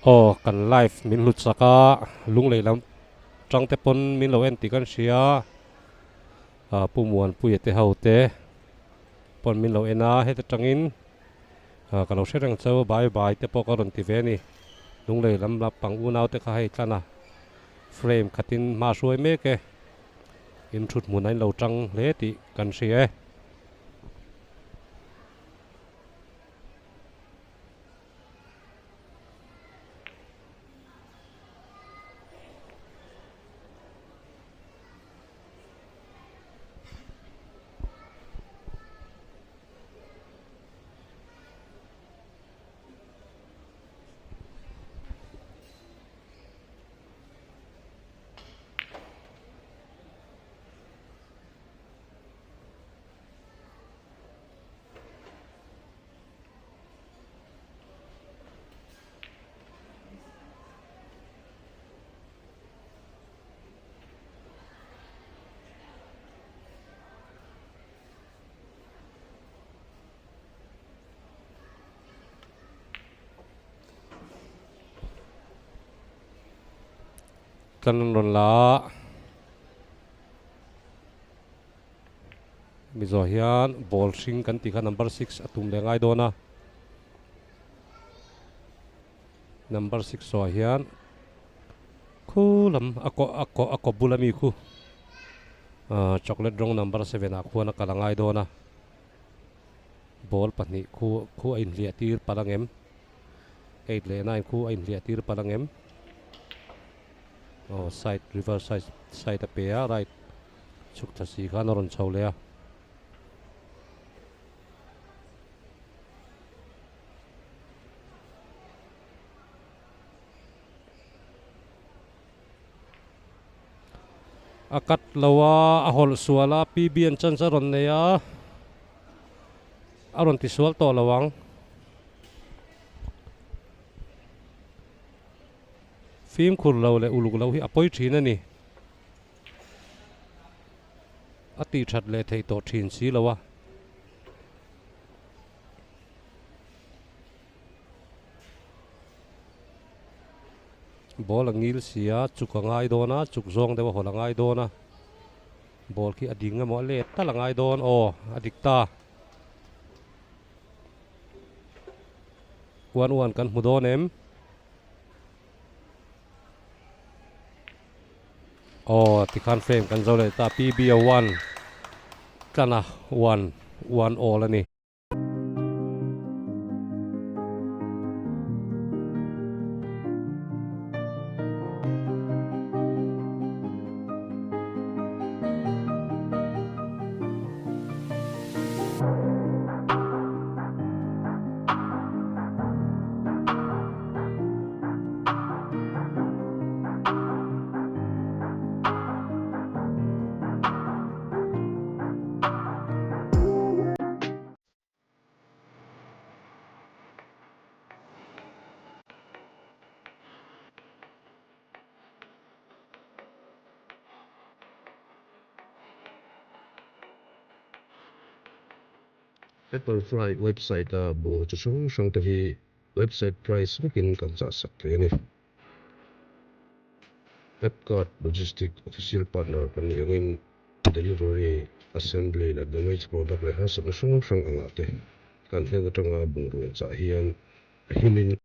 ô cần live min lụt saka lung lấy lắm trong te pon min lo en ti kan sia pu muan pu yete hau te pon min lo ena he te tangin ka lo se rang chau bye bye te po ka ron ti ve ni lung lấy lắm la pang u nau te kha hei tlana frame khatin ma suai me ke in thut mun ai lo tang le ti kan sia kan ron la mizo hian ball hring kan ti kha number 6 atum le ngai dona number 6 so hian khu lam ako bulami khu chocolate rong number 7 a khuana kalangai dona ball pahnih khu a in hlia tir palangem 8 le 9 khu a in hlia tir palangem side reverse side a pea right chuk thasi khan ron chho le akat lawa ahol suala pb an chan sa ron ne ya aron ti sual to lawang phim khur lo le uluk lo hi apoi thina ni ati that le thei to thin si lawa bol angil sia chuka ngai dona chuk zong dewa hola ngai dona bol ki adinga mo le tala ngai don adikta 1-1 kan hmudon em tikhan frame kan zo le ta pb 1 kana 1 all ani Apple Fly website bo chung sang tahi website price kin kan sa sakte ni Flipkart logistic official partner kan yangin delivery assembly la damage product le ha sang angate kan he tanga bungu cha hian himin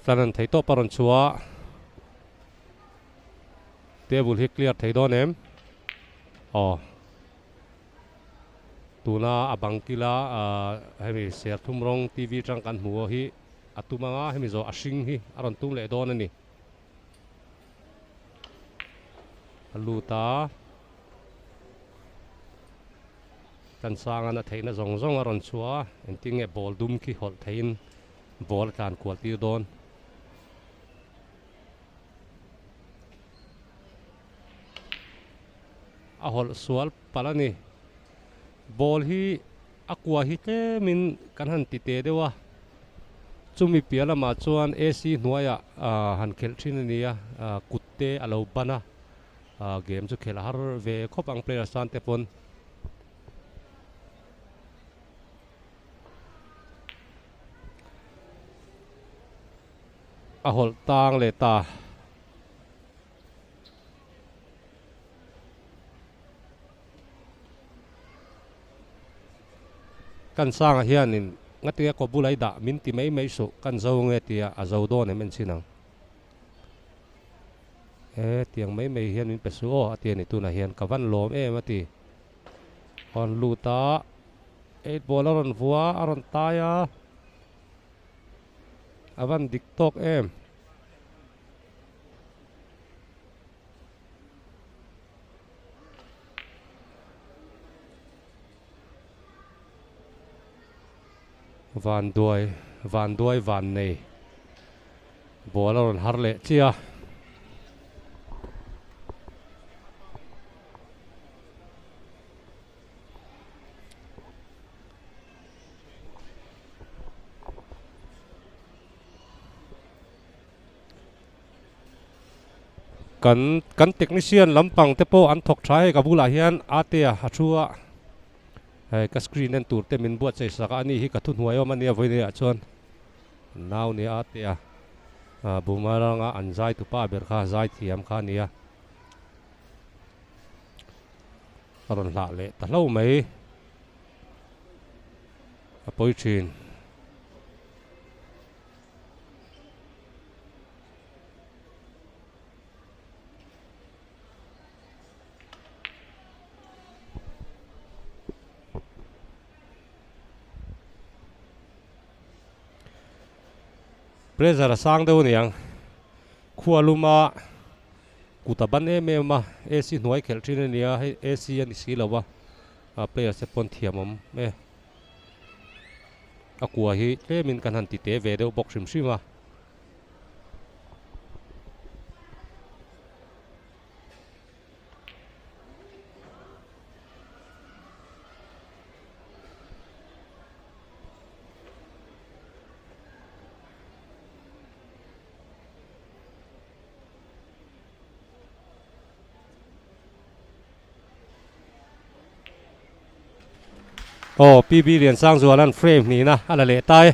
tlanan thei to paron chua table hi clear thei don em tuna abang kila hemi ser thum rong TV tang kan hmu hi atumanga hemi zo asing hi aron tum le don ani luta kan sang ana theina zong zong aron chua enting e ball dum ki hol thein ball kan kwal ti don a hol sual palani ball hi akwa hi te min kan han ti te dewa chumi piala ma chuan AC hnuaia han khel thin ania kutte alo bana game chu khel har ve khop ang player san te pon a hol tang le ta kan sang hianin ngatia ko bulai da min ti mai su kan zo nge tia a zo do ne men chinang tiang mai hian min pesu o atia ni tu na hian kawan lom ma ti on luta 8 ball aron vua aron taya avan diktok van đuôi van này bố là còn har lệ chia kan technician lampang te po an thok thai ka bula hian atia hachua ka screen en tur te min buat sei saka ani hi ka thun huayo mania voi ne achon naw ni atia bumaranga anjai tu pa ber kha zai thiam kha nia aron la le ta lo mai apoi chin pressure sang deu niang khualuma kutaban emaw AC hnuai khel thin ania AC ani si lawa player se pon thiamom akua hi min kan han ti te ve deu box sim sima PB Liansangzuala frame ni na ala le tai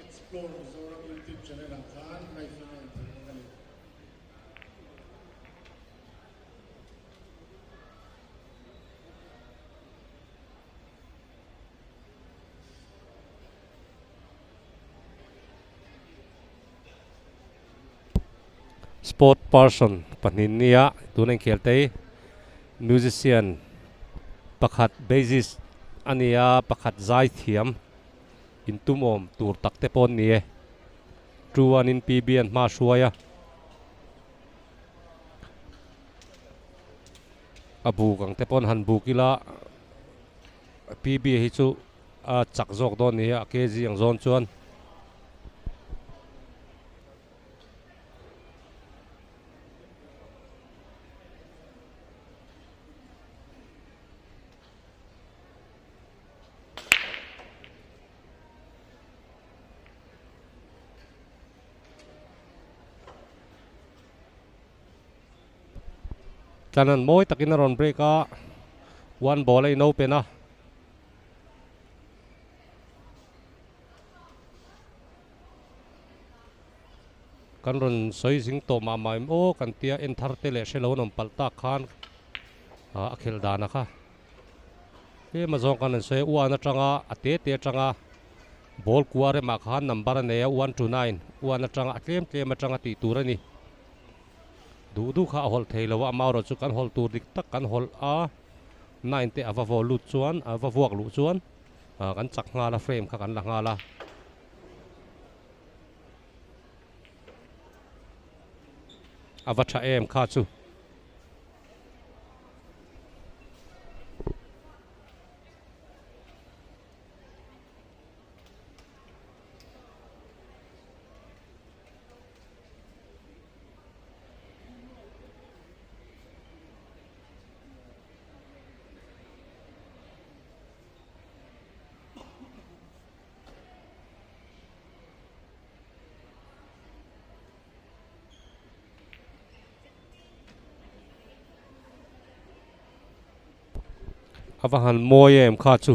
explore Mizoram YouTube channel atan sport person panin nia tunen khelte musician pakhat bassist ania pakhat zai thiam intumom tur takte pon nie truan in PB an hmaa hruaia abu kang te pon han bukila PB hi chu chak jok don nia kg ang zon chuan chanan moi takin aron break one ball ai no pena kan ron soi jing to ma mai o kan tia en thar te le shelo nom palta khan a khel dana kha ke ma zong kan se uana tanga ate te tanga bol kuare ma khan number ne 129 uana tanga tlem tlem ma tanga ti turani du du kha hol theilawa ma ro chu kan hol tur dik tak kan hol a 9 te ava vol lu chuan ava vuak lu chuan kan chak nga la frame kha kan la nga la ava tha em kha chu avahan moi em kha chu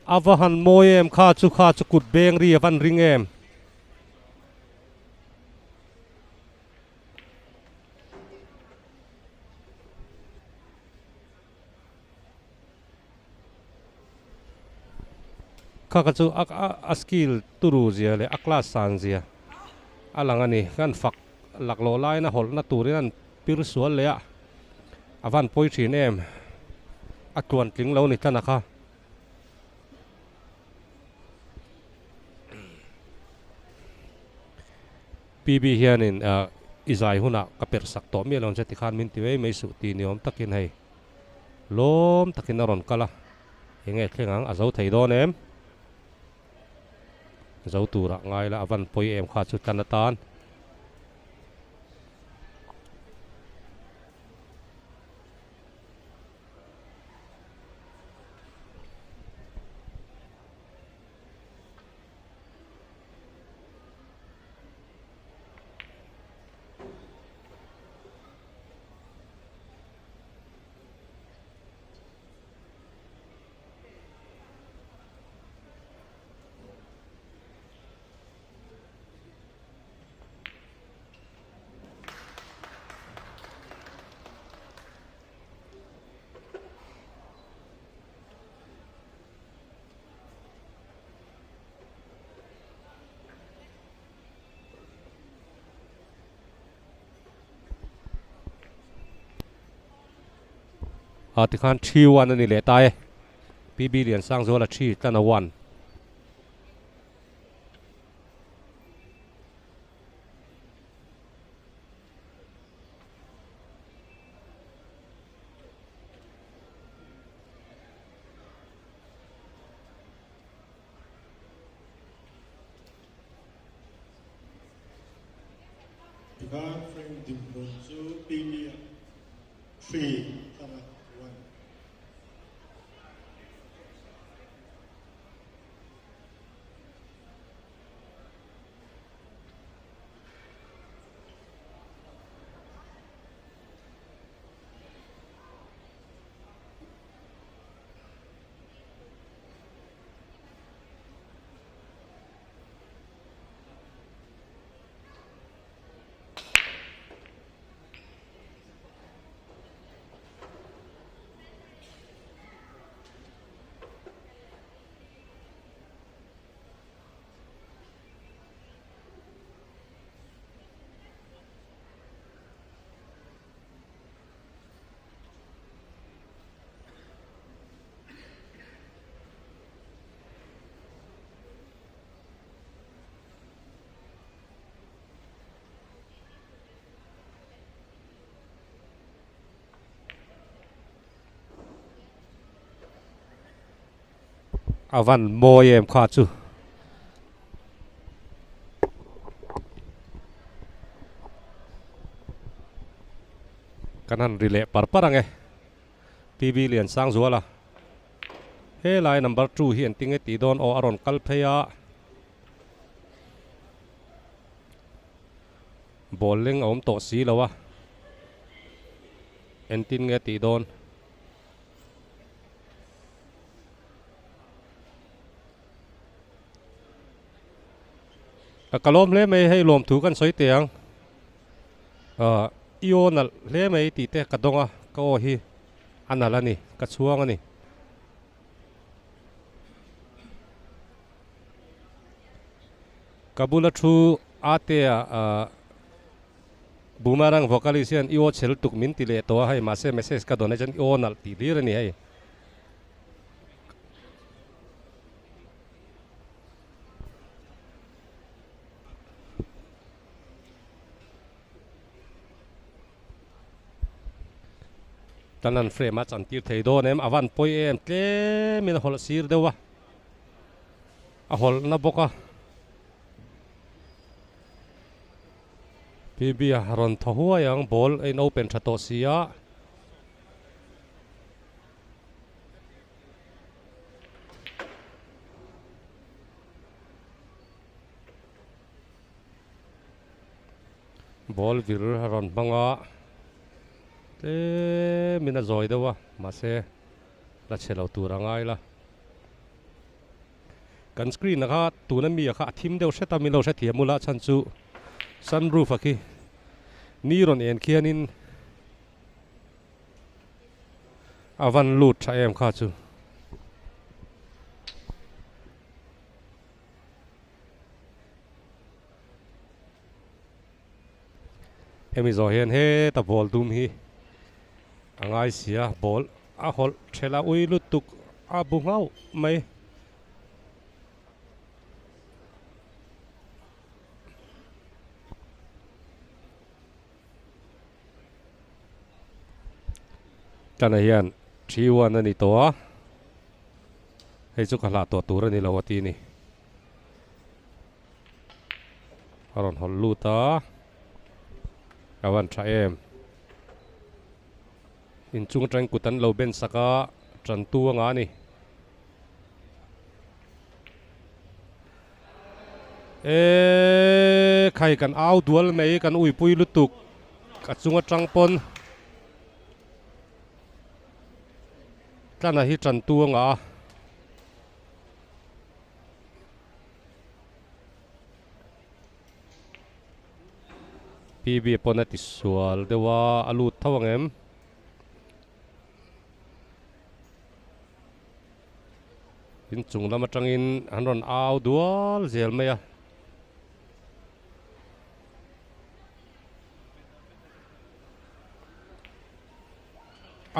avahan moi em kha chu kut beng ri avan ring em kha ka chu a skill turu zia le a class san zia alangani kan fak laklo lai na hol na turin an pir sual le a avan poi thin em a tuan tling lo ni tana kha PB hianin izai huna kaper sak to mi lon chati khan min ti wei mai su ti niom takin hei lom takin ron kala enge thengang azau thei don em zau tura ngai la avan poi em kha chu tanatan ti khan 3-1 ani le tai PB Liansangzuala 3 tana 1 Ivan frame dimpun so PB 3 tana 1. avan moi em kha chu kan han rile parparange PB Liansangzuala he lai number 2 hi an tinge ti don o aron kalpheya bowling om to si lawa en tin nge ti don kalom le mai hei lom thu kan soi tiang io na le mai ti te kadonga ko hi analani ka chuang ani kabula thu ate boomerang vocalisian io chel tuk min ti le to hai ma se message ka donation io nal ti dir ani hai tanan frame match an tir thei don em avan poi em tle min hol sir dewa a hol na boka PB ron thahua yang ball in open thato sia ball vir ron banga te mina zoi dewa ma se la chelo turangai la kan screen na kha tuna mi kha thim deu seta mi lo se thiamula chanchu sunroof aki ni ron en khianin avan lut tha em kha chu emi zo hian he ta ball dum hi angai sia ball a hol thela ui lutuk a bungau mai tana hian 3-1 ani to hei chu khala to tur ani lo ati ni aron hol luta awan tha em in chung tang kutan lo ben saka tran tu nga ni khai kan au dual mei kan ui pui lutuk ka chunga tang pon tana hi tran tu nga PB ponati sual dewa alu thawang em in chung lama tangin hanron au dual zel meya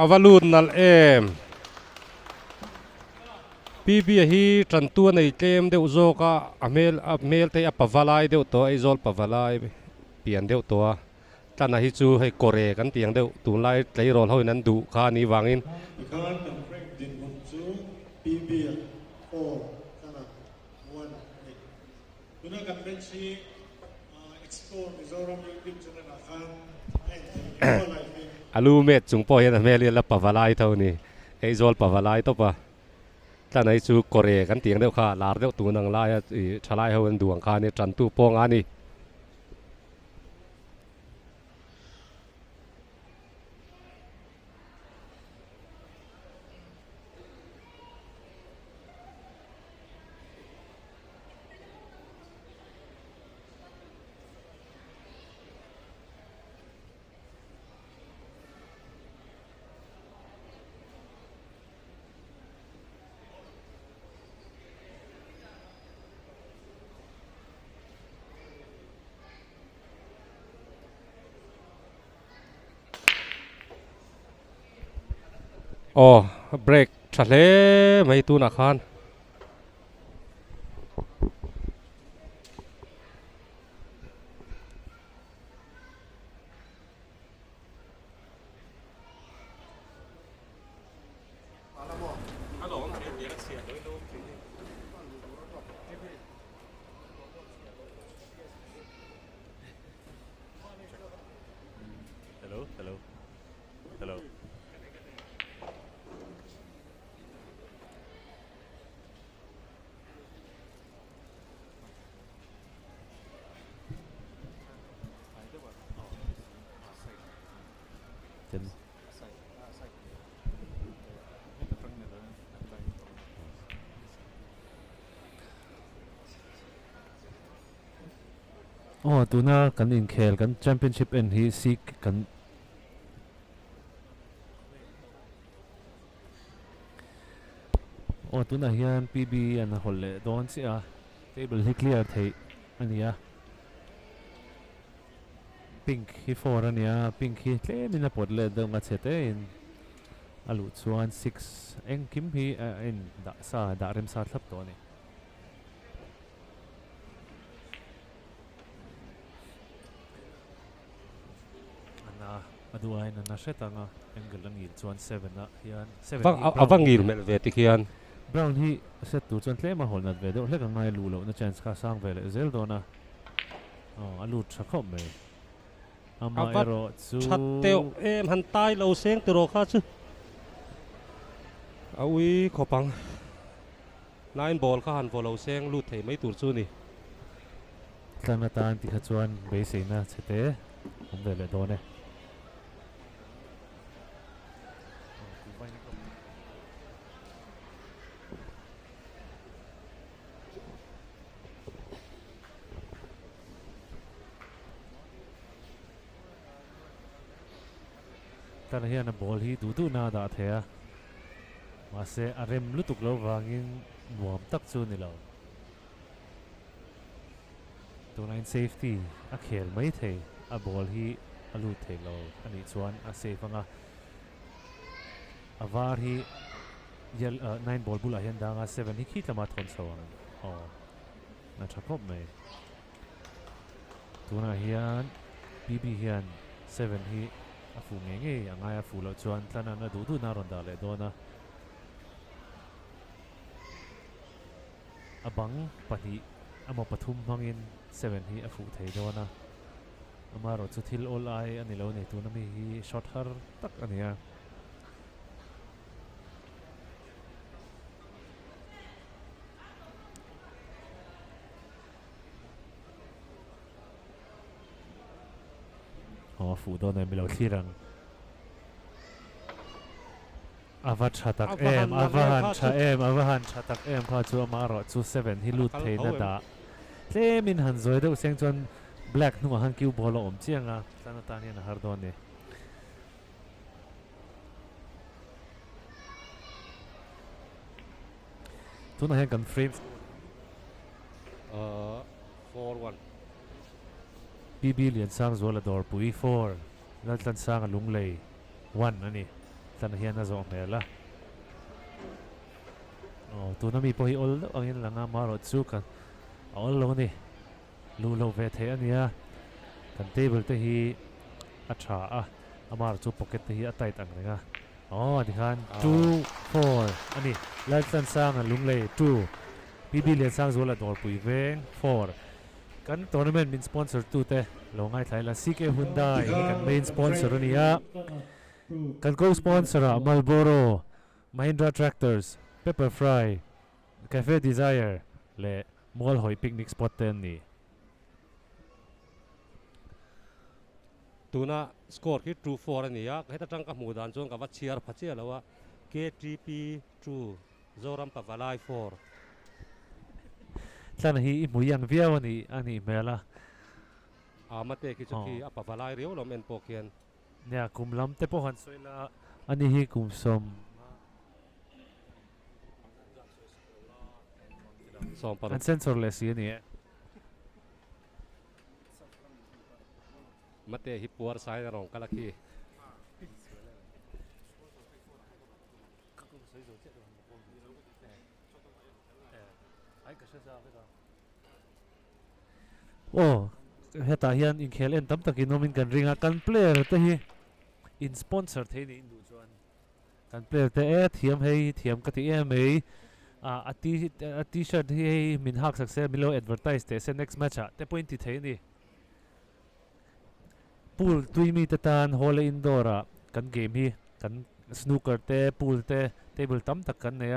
avalun nal em PB hi tran tu nei tlem deuh zoka amel te apavalai deuh to aizol pavalai pian deuh to tana hi chu hei kore kan tiang deuh tun lai tlei rol hoi nan du kha ni wangin Ikan dan Frank din buncu PB 4 kana 1 tuna kan bensi explore Mizoram YouTube channel akan alu met chung po hian amel la pavalai tho ni aizol pavalai to pa tana hi chu kore kan tiang deuh kha lar deuh tu nang lai thalai ho an duang kha ni tran tu pong ani oh break thale mai tu na khan Hello, hello. oh tuna kan in khel kan championship en hi sik kan oh tuna hian PB an holle don si a table hi clear thei ania pink hi 4 ania pink hi tlemin a pot le dong a chete in alu chuan 6 eng kim hi in da sa da rem sa thlap to ni ana aduai na shetanga angle angil chuan 7 a hian 7 avangil mel ve ti khian brown hi set tu chuan tlema hol nat ve do hlek ngai lu lo na chance ka sang ve le zel do na alu thakho me ama ero chu chat teo em han tai lo seng tu ro kha chu aui khopang nine ball kha han follow seng lu thei mai tur chu ni tlana tan ti kha chuan beisei na chete om ve le do ne tan hian a ball hi du na da thea ma se a rem lutuk lo wangin nuam tak chu ni lo tunain safety a khel mai thei a ball hi a lut thei lo ani chuan a safe anga a var hi yel 9 ball bula hian danga 7 hi khitama thon sawang na thakop mai tuna hian PB hian 7 hi a fu nge anga a fu lo chuan tlana na du na ron da le do na abang pahnih emaw pathum hmangin 7 hi a fu thei do na ama ro chu thil all ai ani lo nei tu na mi hi shot har tak ania fu do na mi lo thirang avat chatak avahan chatak kha chu amaro chu 7 hi lut thei na da tlemin han zoi do seng chon black nu han kiu bolo om chianga tana tani na har don ni tuna hen kan frame 4-1 PB Liansangzuala dor pui 4 Laltlansanga lunglei 1 ani tana hian a zo mela tuna mi po hi ol angin langa maro chu kan ol lo ni lu lo ve the ania kan table te hi a tha amar chu pocket te hi a tight ang renga ani khan 2-4 ani Laltlansanga lunglei 2 PB Liansangzuala dor pui veng 4 kan tournament min sponsor Tute lo ngai thlai la CK Hyundai kan main sponsor ania kan co-sponsor Marlboro Mahindra Tractors Pepper Fry Cafe Desire le Mall Hoi Picnic Spot ten ni tuna score ki 2-4 ania heta tang ka mu dan chong ka wa chiar phachia lawa KTP 2 Mizoram pa valai 4 tlan hi muyang viaw ani mela amate ki chuki apa valai reu lom en pokian nya kumlam te po han soila ani hi kumsom som par an sensor le si ni mate hi puar sai na rong kala ki heta hian in khel en tam takin nomin kan ringa kan player te hi in sponsor the ni indu chuan kan player te thiam hei thiam ka ti emaw a t-shirt hi min hak sakse milo advertise te se next match te point ti the ni pool tuimi te tan hole indora kan game hi kan snooker te pool te table tam tak kan ne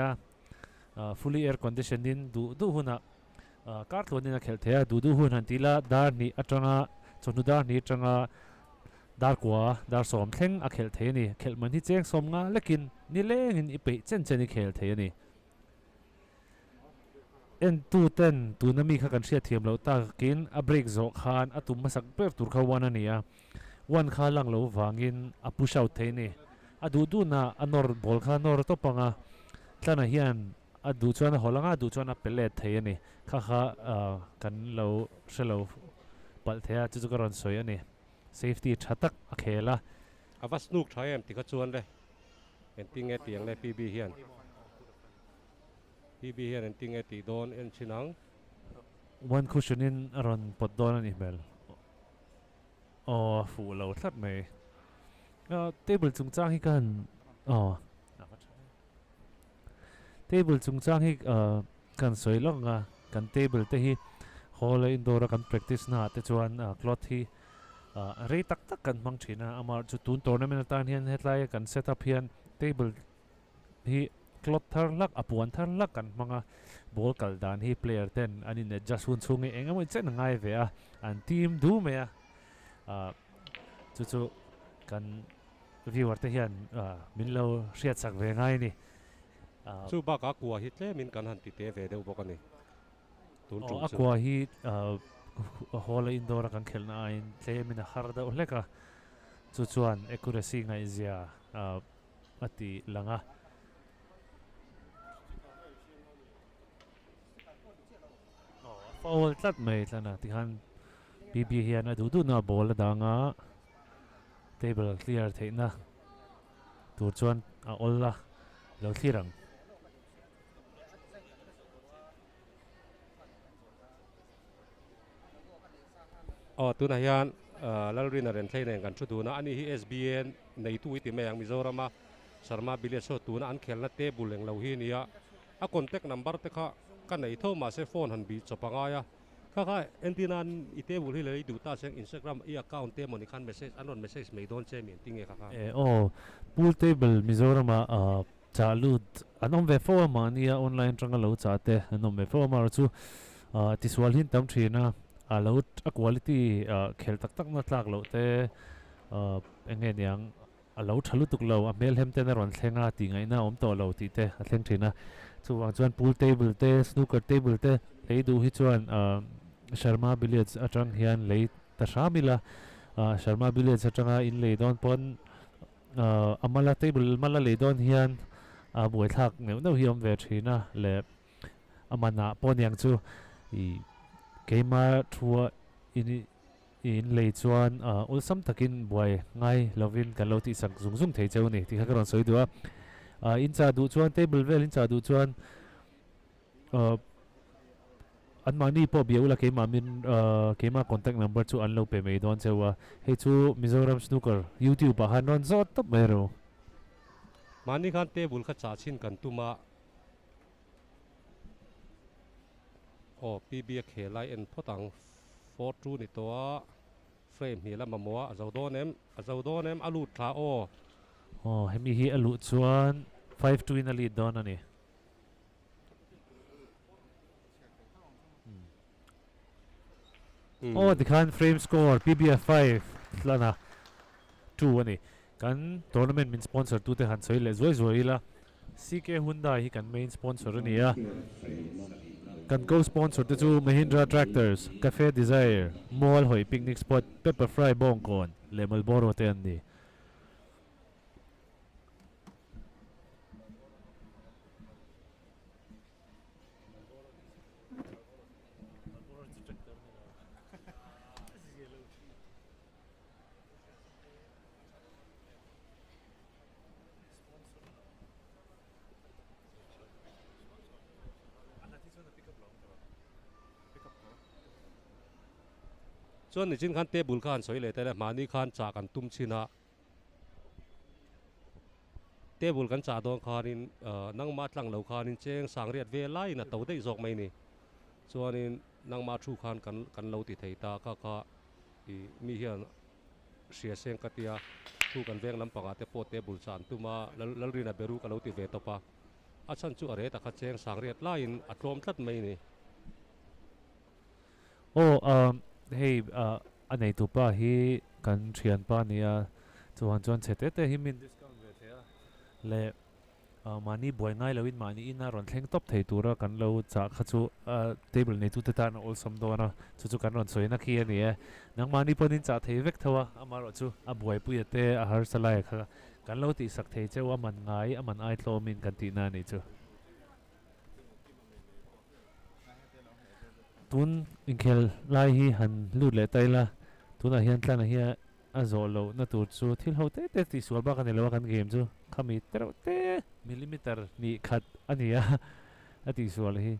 fully air conditioning du huna kar thlonin a khel thea du hun han tila dar ni atanga chonu dar ni tanga dar kwa dar som thleng a khel the ni khel man hi cheng som nga lekin ni leng in ipe chen chen ni khel the ni en tu ten tu na mi kha kan hriat thiam lo ta kin a break zo khan a tum masak ber tur kha wan ania wan kha lang lo wangin a push out the ni a du na anor bol kha nor to panga tlana hian a du chuan a holanga du chuan a pelet the ani kha kan lo shelo pal thea chu chu karon soi ani safety thatak a khela avas nuk thaem tika chuan le en tinge tiang le pb hian en tinge ti don en chinang one cushion in aron pot don ani mel fu lo thlat mai table chung chang hi kan table chung chang hi kan soi longa kan table te hi hall indoor kan practice na te chuan cloth hi rei tak tak kan mang thina amar chu tun tournament tan hian hetlai kan set up hian table hi cloth thar lak apuan thar lak kan manga ball kal dan hi player ten ani ne just hun chungi engamoi chen ngai ve a an team du me a chu kan viewer te hian min lo hriat sak ve ngai ni chu ba ka kwa hi tle min kan han ti te ve deuh bawk ani tun chu akwa hi hall indoor kan khelna in tle min a har da uleka chu chuan accuracy ngai zia ati langa foul tlat mai tlana tikhan bb hian a du na ball danga table clear theina tur chuan a olla lo thirang tuna hian lalrin a ren thlain kan thu tu na ani hi sbn nei tu ti mayang Mizoram sarma bilet so tu na an khelna table leng lo hi nia a contact number te kha kan nei tho ma se phone han bi chopanga ya kha entinan itebul hi lei du ta seng Instagram i account te moni khan message anon message mei don che min tinge kha pool table Mizoram chalut anom ve fo ma nia online tanga lo cha te anom ve fo ma chu tiswal hin tam thina a quality khel tak tak na tlak lo te enge niang a lo thalu tuk lo a mel hem te na ron thlenga ti ngai na om to lo ti te a thleng thina chuwang chuan pool table te snooker table te lei du hi chuan sharma billiards atang hian lei ta shamila sharma billiards atanga in lei don pon amala table mala lei don hian a buai thak neu no hi om ve thina le amana pon yang chu I keima thua in lei chuan ulsam takin buai ngai lovin kan lo ti sak zung thei cheu ni ti kha karon soi dua in cha du chuan table vel in cha du chuan an mani po biaula keima min keima contact number chu an lo pe mei don chewa he chu Mizoram snooker YouTube han non zot top mero mani khan table kha cha chin kan tuma pb khelai en photang photo ni to frame hi lama mo azawdonem alu tha hemi hi alu chuan 5-2 in a lead don ani dikhan frame score pbf 5 lana 2 ani kan tournament min sponsor Tute han soi le zoi la ck Hyundai hi kan main sponsor ania kan co-sponsor te chu Mahindra Tractors, Cafe Desire, Mall Hoi Picnic Spot, Pepper Fry Bongkon, le Malboro te andi. chuan ni chin khan table khan soi le te le mani khan cha kan tum china table kan cha don khanin nang ma tlang lo khanin cheng sang riat ve lai na to dei jok mai ni chuanin nang ma thu khan kan lo ti thei ta kha I mi hian sia seng katia thu kan veng lam panga te po table chan tuma lalrina beru ka lo ti ve to pa a chan chu are ta kha cheng sang riat lain a tlom tlat mai ni hey anei tu pa hi kan thian pa nia chuan chete te hi min discount ve thea le mani boy ngai lo in mani in na ron thleng top thei tura kan lo cha kha chu table nei tu te ta na ol sam do na chu kan ron soi na khi ani e nang mani ponin cha thei vek thawa amaro chu a boy pu yate a har salai kha kan lo ti sak thei chewa man ngai a man ai tlomin kan ti na ni chu tun inkhel lai hi han lut le taila tuna hian tlan hi a zolo na tur chu thil ho te ti sual ba kan lo kan game chu khami tero te millimeter ni khat ania ati sual hi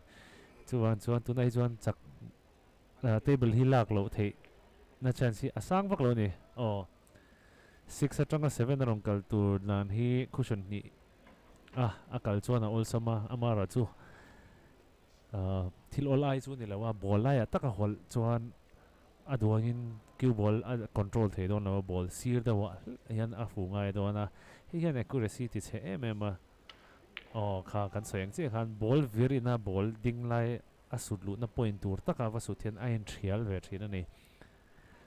chuan tunai chuan chak table hi lak lo thei na chance hi asang vak lo ni 6 atanga 7 rong kal tur nan hi cushion ni akal chuan a ol sama amara chu thil ol ai chu ni lawa ball lai taka hol chuan aduangin cue ball control thei don lawa ball sir dawa hian a fu ngai dona hian accuracy ti che em kha kan soyang che khan ball virina ball ding lai asudlu na point tur taka wa su thian ain trial ve thina ni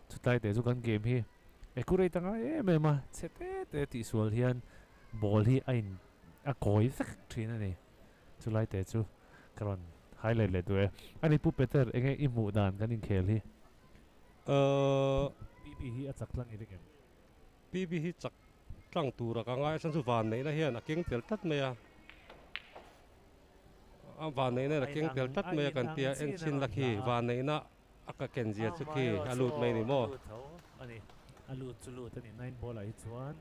chutai te chu kan game hi accurate anga em chete te ti sual hian ball hi ain a koi vek thina ni chulai te chu karon highlight le tu ani pu peter enge imu dan kan in khel hi pp hi a chak tlang i rek pp hi chak tlang tura ka ngai san chu van nei na hian a keng tel tat me a van nei na a keng tel tat me kan tia en chin la khi van nei na aka ken zia chu khi alut mai ni mo ani alut chulu tani 9 ball ai chuan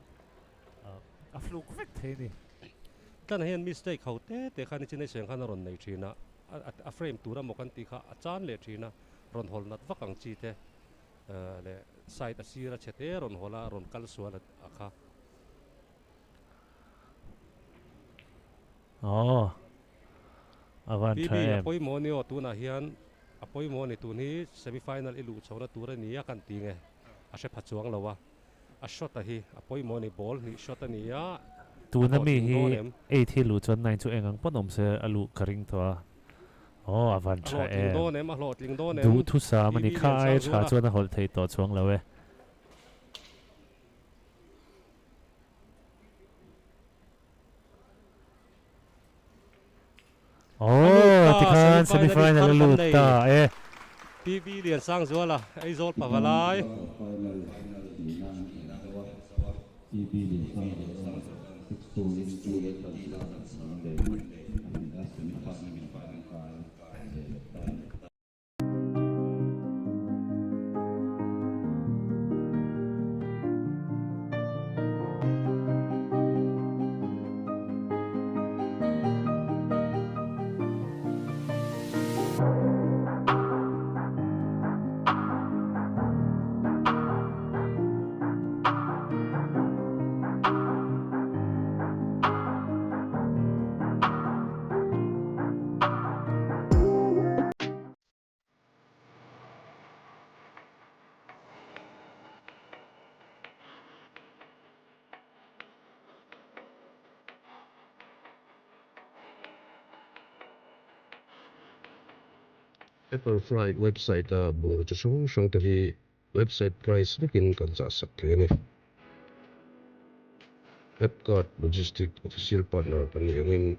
a fluk vek the ni tan hian mistake khote te khan chin nei seng khan ron nei thina a frame tura mo kan ti kha a chan le thina ron hol nat vakang chi te le side a sira chete ron hola ron kal sual akha avan thae apoi mo ni o tu na hian apoi mo ni tu ni semi final ilu chona tura ni ya kan ti nge a she phachuang lawa a shot a hi apoi mo ni ball ni shot ani ya tu na mi hi 8 hi lu chon 9 chu engang panom se alu karing to avan thae do nem a hlot ling do nem du thu sa mani khai tha chuan a hol thei to chuang lawe tikhan semi final lu ta pv Liansangzuala ai zol pavalai Apple website bu chu sung te hi website price lekin kan cha sak le ni Epcot logistic official partner kan yangin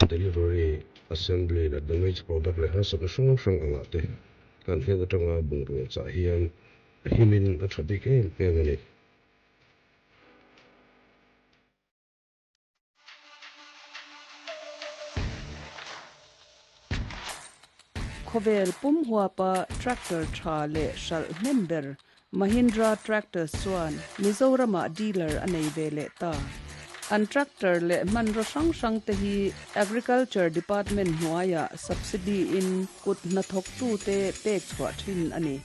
delivery assembly la damage product le ha sak sung anga te kan he tanga bungu cha hian himin a thadik em ni khovel pum huapa tractor tha le shal member Mahindra tractor swan Mizoram dealer anei vele ta an tractor le man ro sang te hi agriculture department huaya subsidy in kut na thok tu te pek chwa thin ani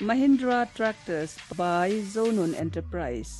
Mahindra tractors by Zonun Enterprise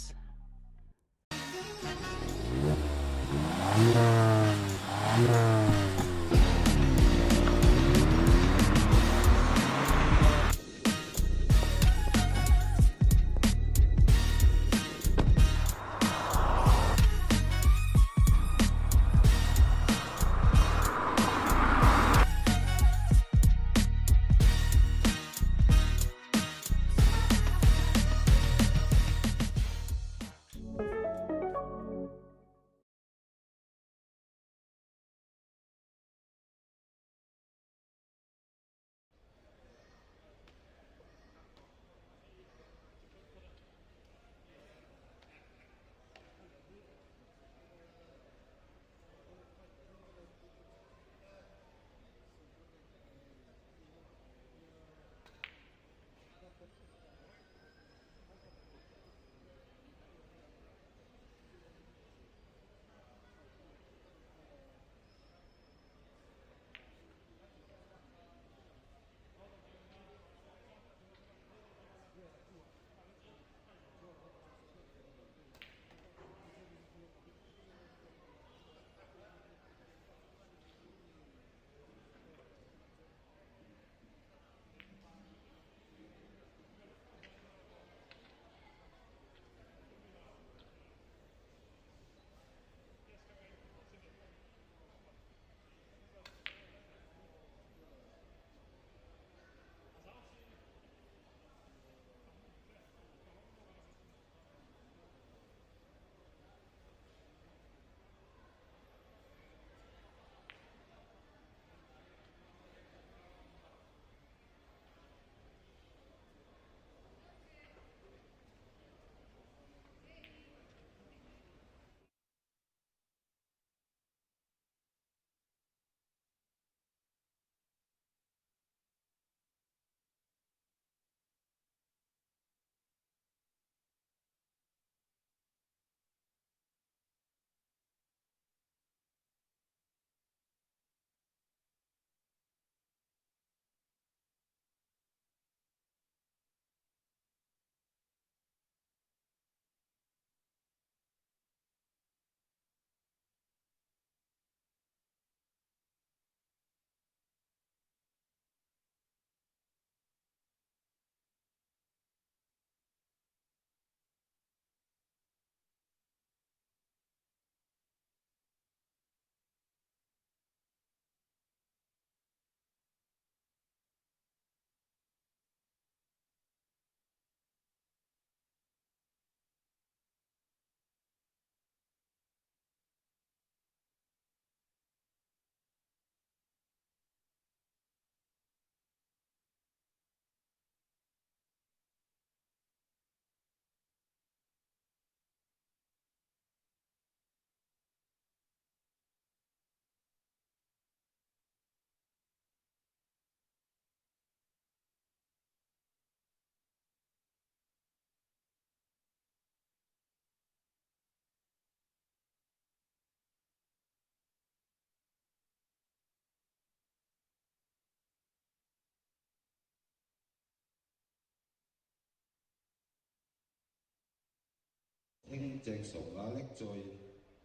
thing check so galek joy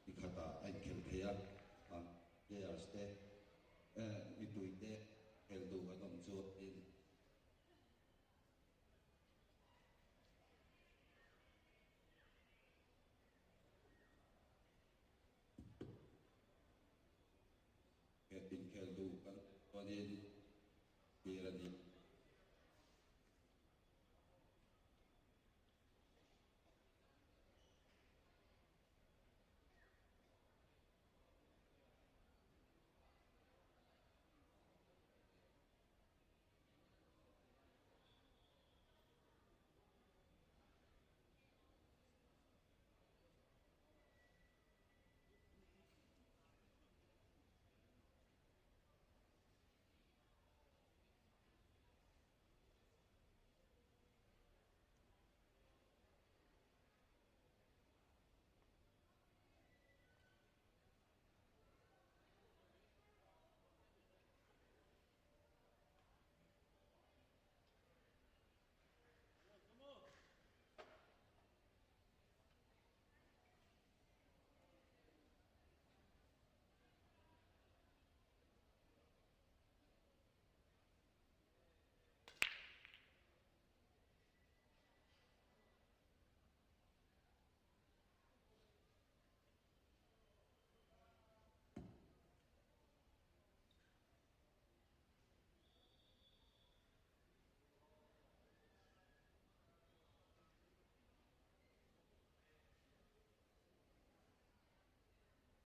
ikata ai khel thea players te ituite khel du ka dom chu in in khel du kan